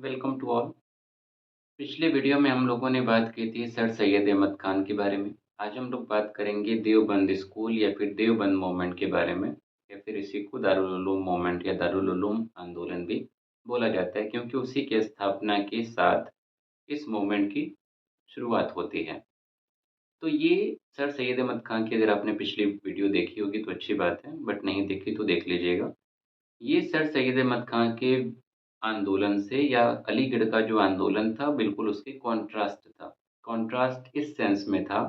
Welcome to all. पिछले video में हम लोगों ने बात की थी सर सैयद अहमद खान के बारे में। आज हम लोग बात करेंगे देवबंद स्कूल या फिर देवबंद मूवमेंट के बारे में, या फिर इसी को दारुल उलूम मूवमेंट या दारुल उलूम आंदोलन भी बोला जाता है, क्योंकि उसी के स्थापना के साथ इस मूवमेंट की शुरुआत होती है। तो ये सर सैयद अहमद खान की, अगर आपने पिछली वीडियो देखी होगी तो अच्छी बात है, बट नहीं देखी तो देख लीजिएगा। ये सर सैयद अहमद खां के आंदोलन से, या अलीगढ़ का जो आंदोलन था, बिल्कुल उसके कॉन्ट्रास्ट था। कॉन्ट्रास्ट इस सेंस में था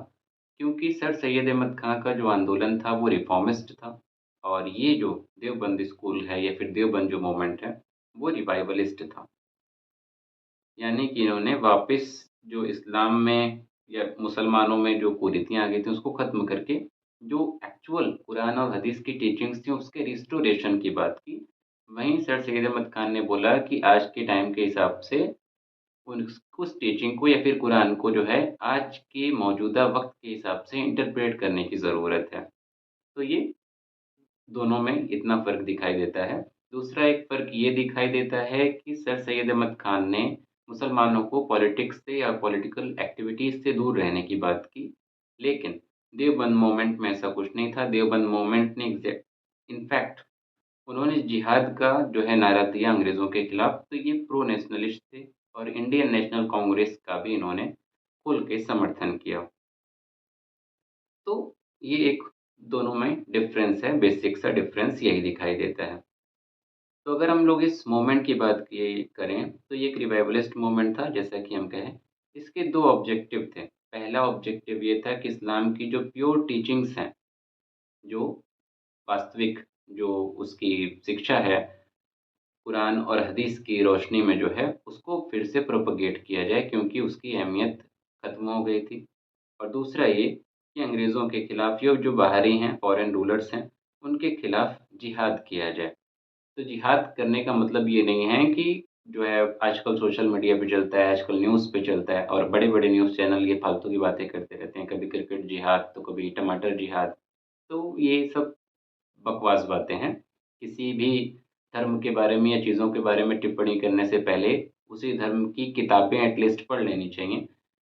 क्योंकि सर सैयद अहमद खां का जो आंदोलन था वो रिफॉर्मिस्ट था, और ये जो देवबंद स्कूल है या फिर देवबंद जो मूवमेंट है वो रिवाइवलिस्ट था। यानी कि इन्होंने वापस जो इस्लाम में या मुसलमानों में जो कुरीतियाँ आ गई थी उसको ख़त्म करके जो एक्चुअल कुरान और हदीस की टीचिंग्स थी उसके रिस्टोरेशन की बात की। वहीं सर सैयद अहमद खान ने बोला कि आज के टाइम के हिसाब से उस टीचिंग को या फिर कुरान को जो है आज के मौजूदा वक़्त के हिसाब से इंटरप्रेट करने की ज़रूरत है। तो ये दोनों में इतना फ़र्क दिखाई देता है। दूसरा एक फ़र्क ये दिखाई देता है कि सर सैयद अहमद खान ने मुसलमानों को पॉलिटिक्स से या पॉलिटिकल एक्टिविटीज़ से दूर रहने की बात की। लेकिन देवबंद मूवमेंट में ऐसा कुछ नहीं था। देवबंद मूवमेंट ने इनफैक्ट उन्होंने जिहाद का जो है नारा दिया अंग्रेज़ों के खिलाफ, तो ये प्रो नेशनलिस्ट थे, और इंडियन नेशनल कांग्रेस का भी इन्होंने खुल के समर्थन किया। तो ये एक दोनों में डिफ़रेंस है, बेसिक सा डिफ़रेंस यही दिखाई देता है। तो अगर हम लोग इस मूवमेंट की बात किए करें, तो ये एक रिवाइवलिस्ट मूवमेंट था, जैसा कि हम कहें। इसके 2 ऑब्जेक्टिव थे। पहला ऑब्जेक्टिव ये था कि इस्लाम की जो प्योर टीचिंग्स हैं, जो वास्तविक जो उसकी शिक्षा है, कुरान और हदीस की रोशनी में जो है, उसको फिर से प्रोपेगेट किया जाए, क्योंकि उसकी अहमियत ख़त्म हो गई थी। और दूसरा ये कि अंग्रेज़ों के खिलाफ़ या जो बाहरी हैं, फ़ॉरेन रूलर्स हैं, उनके खिलाफ़ जिहाद किया जाए। तो जिहाद करने का मतलब ये नहीं है कि जो है आजकल सोशल मीडिया पे चलता है, आजकल न्यूज़ पे चलता है, और बड़े-बड़े न्यूज़ चैनल ये फालतू की बातें करते रहते हैं, कभी क्रिकेट जिहाद, तो कभी टमाटर जिहाद। तो ये सब बकवास बातें हैं। किसी भी धर्म के बारे में या चीज़ों के बारे में टिप्पणी करने से पहले उसी धर्म की किताबें एटलीस्ट पढ़ लेनी चाहिए।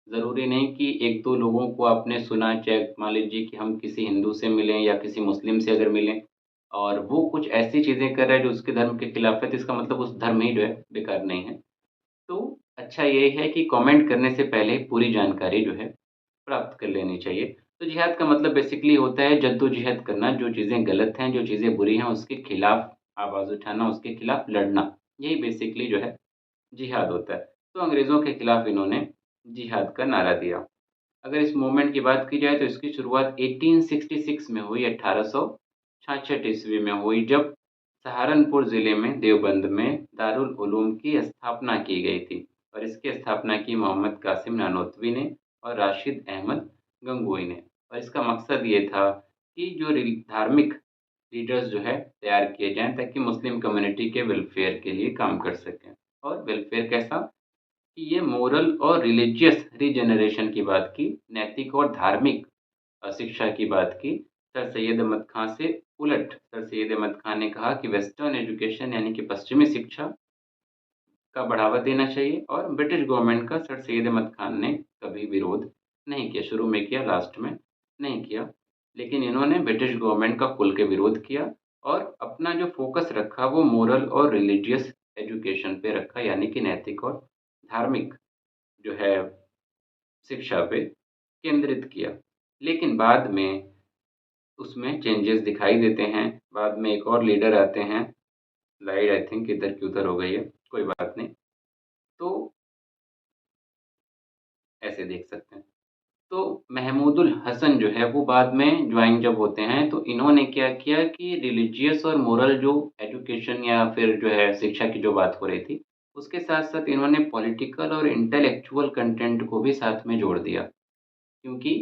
ज़रूरी नहीं कि 1-2 लोगों को आपने सुना, चाहे मान लीजिए कि हम किसी हिंदू से मिलें या किसी मुस्लिम से अगर मिलें, और वो कुछ ऐसी चीज़ें कर रहा है जो उसके धर्म के खिलाफ है, तो इसका मतलब उस धर्म ही जो है बेकार नहीं है। तो अच्छा ये है कि कमेंट करने से पहले पूरी जानकारी जो है प्राप्त कर लेनी चाहिए। तो जिहाद का मतलब बेसिकली होता है जद्दोजहद करना, जो चीज़ें गलत हैं, जो चीज़ें बुरी हैं, उसके खिलाफ आवाज़ उठाना, उसके खिलाफ लड़ना। यही बेसिकली जो है जिहाद होता है। तो अंग्रेज़ों के खिलाफ इन्होंने जिहाद का नारा दिया। अगर इस मूवमेंट की बात की जाए तो इसकी शुरुआत 1866 में हुई, 1866 ईस्वी में हुई, जब सहारनपुर ज़िले में देवबंद में दारुल उलूम की स्थापना की गई थी, और इसकी स्थापना की मोहम्मद कासिम नानोतवी ने और राशिद अहमद गंगोई ने। और इसका मकसद ये था कि जो धार्मिक लीडर्स जो है तैयार किए जाएँ, ताकि मुस्लिम कम्युनिटी के वेलफेयर के लिए काम कर सकें। और वेलफेयर कैसा? कि ये मोरल और रिलीजियस रीजनरेशन की बात की, नैतिक और धार्मिक शिक्षा की बात की। सर सैयद अहमद खां से उलट सर सैयद अहमद खान ने कहा कि वेस्टर्न एजुकेशन यानी कि पश्चिमी शिक्षा का बढ़ावा देना चाहिए, और ब्रिटिश गवर्नमेंट का सर सैयद अहमद खान ने कभी विरोध नहीं किया। शुरू में किया, लास्ट में नहीं किया। लेकिन इन्होंने ब्रिटिश गवर्नमेंट का खुल के विरोध किया, और अपना जो फ़ोकस रखा वो मोरल और रिलीजियस एजुकेशन पे रखा, यानी कि नैतिक और धार्मिक जो है शिक्षा पे केंद्रित किया। लेकिन बाद में उसमें चेंजेस दिखाई देते हैं। बाद में एक और लीडर आते हैं, स्लाइड आई थिंक इधर की उधर हो गई है, कोई बात नहीं। तो ऐसे देख सकते हैं। तो महमूदुल हसन जो है वो बाद में ज्वाइन जब होते हैं, तो इन्होंने क्या किया कि रिलीजियस और मोरल जो एजुकेशन या फिर जो है शिक्षा की जो बात हो रही थी, उसके साथ-साथ इन्होंने पॉलिटिकल और इंटेलेक्चुअल कंटेंट को भी साथ में जोड़ दिया। क्योंकि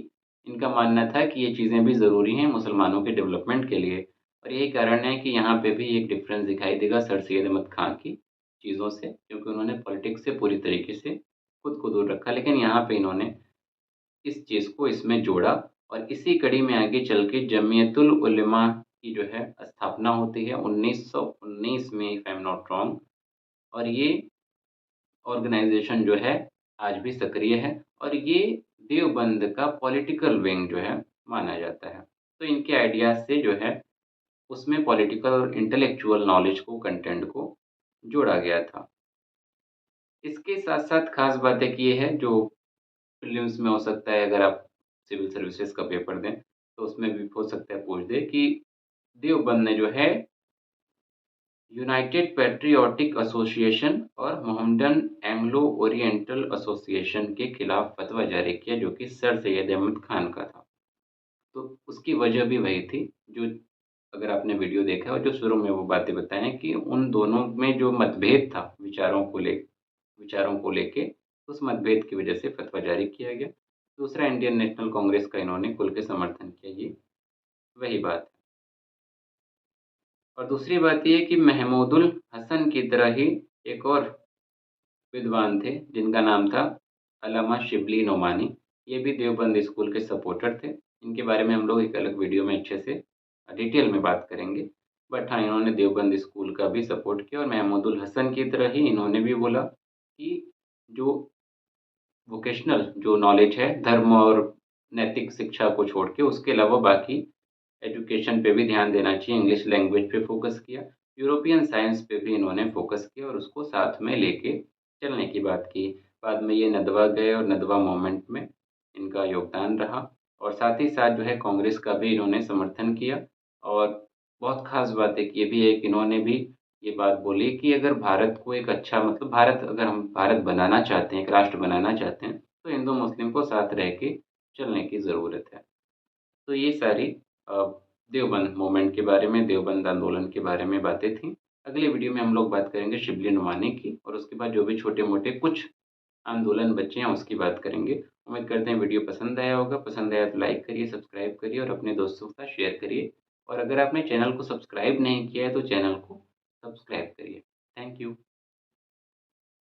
इनका मानना था कि ये चीज़ें भी ज़रूरी हैं मुसलमानों के डेवलपमेंट के लिए, और यही कारण है कि यहाँ पे भी एक डिफ़रेंस दिखाई देगा सर सैयद अहमद खान की चीज़ों से, क्योंकि उन्होंने पॉलिटिक्स से पूरी तरीके से खुद को दूर रखा। लेकिन यहाँ पे इन्होंने इस चीज़ को इसमें जोड़ा, और इसी कड़ी में आगे चल के जमीयतुल उलमा की जो है स्थापना होती है 1919 में, if I am not wrong. और ये ऑर्गेनाइजेशन जो है आज भी सक्रिय है और ये देवबंद का पॉलिटिकल विंग जो है माना जाता है। तो इनके आइडियाज़ से जो है उसमें पॉलिटिकल और इंटेलेक्चुअल नॉलेज को, कंटेंट को जोड़ा गया था। इसके साथ-साथ ख़ास बात एक ये है जो प्रीलिम्स में हो सकता है, अगर आप सिविल सर्विसेज़ का पेपर दें, तो उसमें भी हो सकता है पूछ दे कि देवबंद ने जो है यूनाइटेड पैट्रियोटिक एसोसिएशन और मोहम्मडन एंग्लो ओरिएंटल एसोसिएशन के खिलाफ फतवा जारी किया, जो कि सर सैयद अहमद खान का था। तो उसकी वजह भी वही थी, जो अगर आपने वीडियो देखा और जो शुरू में वो बातें बताई हैं कि उन दोनों में जो मतभेद था विचारों को लेके, उस मतभेद की वजह से फतवा जारी किया गया। दूसरा, इंडियन नेशनल कांग्रेस का इन्होंने खुल के समर्थन किया, ये वही बात है। और दूसरी बात ये है कि महमूदुल हसन की तरह ही एक और विद्वान थे, जिनका नाम था अल्लामा शिबली नोमानी। ये भी देवबंद स्कूल के सपोर्टर थे। इनके बारे में हम लोग एक अलग वीडियो में अच्छे से डिटेल में बात करेंगे। बट हाँ, इन्होंने देवबंद स्कूल का भी सपोर्ट किया और महमूदुल हसन की तरह ही इन्होंने भी बोला कि जो वोकेशनल जो नॉलेज है, धर्म और नैतिक शिक्षा को छोड़ के उसके अलावा बाकी एजुकेशन पे भी ध्यान देना चाहिए, इंग्लिश लैंग्वेज पे फ़ोकस किया, यूरोपियन साइंस पे भी इन्होंने फ़ोकस किया और उसको साथ में लेके चलने की बात की। बाद में ये नदवा गए और नदवा मूवमेंट में इनका योगदान रहा और साथ ही साथ जो है कांग्रेस का भी इन्होंने समर्थन किया। और बहुत ख़ास बात एक ये भी है कि इन्होंने भी ये बात बोली कि अगर भारत को एक अच्छा, मतलब भारत, अगर हम भारत बनाना चाहते हैं, एक राष्ट्र बनाना चाहते हैं, तो हिंदू मुस्लिम को साथ रह के चलने की ज़रूरत है। तो ये सारी अ, देवबंद मूवमेंट के बारे में, देवबंद आंदोलन के बारे में बातें थीं। अगले वीडियो में हम लोग बात करेंगे शिबली नुमानी की और उसके बाद जो भी छोटे-मोटे कुछ आंदोलन बचे हैं उसकी बात करेंगे। उम्मीद करते हैं वीडियो पसंद आया होगा। पसंद आया तो लाइक करिए, सब्सक्राइब करिए और अपने दोस्तों के साथ शेयर करिए। और अगर आपने चैनल को सब्सक्राइब नहीं किया है तो चैनल को सब्सक्राइब